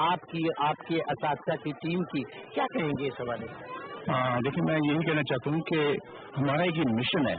آپ کے اساتذہ کی ٹیم کی، کیا کہیں گے اس حوالے سے؟ دیکھیں، میں یہی کہنا چاہتا ہوں کہ ہمارا ایک مشن ہے.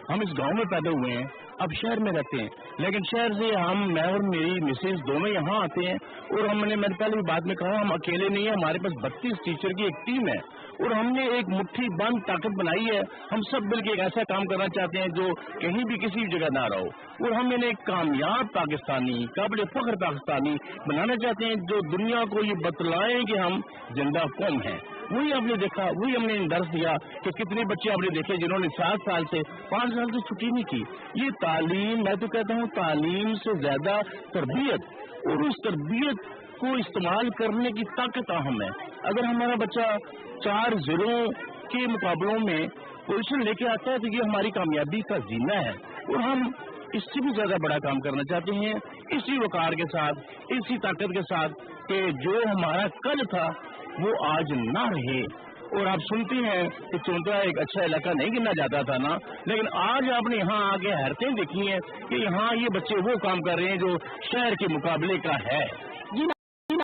ہم اس گاؤں میں پیدا ہوئے ہیں، اب شہر میں رہتے ہیں، لیکن شہر سے میں اور میری مسز دونوں یہاں آتے ہیں. اور ہم نے پہلے بھی بات میں کہا، ہم اکیلے نہیں ہیں، ہمارے پاس 32 ٹیچر کی ایک ٹیم ہے اور ہم نے ایک مٹھی بند طاقت بنائی ہے. ہم سب مل کے ایک ایسا کام کرنا چاہتے ہیں جو کہیں بھی کسی بھی جگہ نہ رہو، اور ہم انہیں ایک کامیاب پاکستانی، قابل فخر پاکستانی بنانا چاہتے ہیں جو دنیا کو یہ بتلائیں کہ ہم زندہ قوم ہیں. وہی ہم نے دیکھا، وہی ہم نے درس دیا کہ کتنے بچے آپ نے دیکھے جنہوں نے 7 سال سے 5 سال سے چھٹی نہیں کی. یہ تعلیم، میں تو کہتا ہوں تعلیم سے زیادہ تربیت، اور اس تربیت کو استعمال کرنے کی طاقت اہم ہے. اگر ہمارا بچہ 4 ضلعوں کے مقابلوں میں پوزیشن لے کے آتا ہے تو یہ ہماری کامیابی کا زینہ ہے. اور ہم اس سے بھی زیادہ بڑا کام کرنا چاہتے ہیں، اسی وقار کے ساتھ، اسی طاقت کے ساتھ کہ جو ہمارا کل تھا وہ آج نہ رہے. اور آپ سنتے ہیں کہ چونترا ایک اچھا علاقہ نہیں گنا جاتا تھا نا، لیکن آج آپ نے یہاں آگے حیرتیں دیکھی ہیں کہ یہاں یہ بچے وہ کام کر رہے ہیں جو شہر کے مقابلے کا ہے.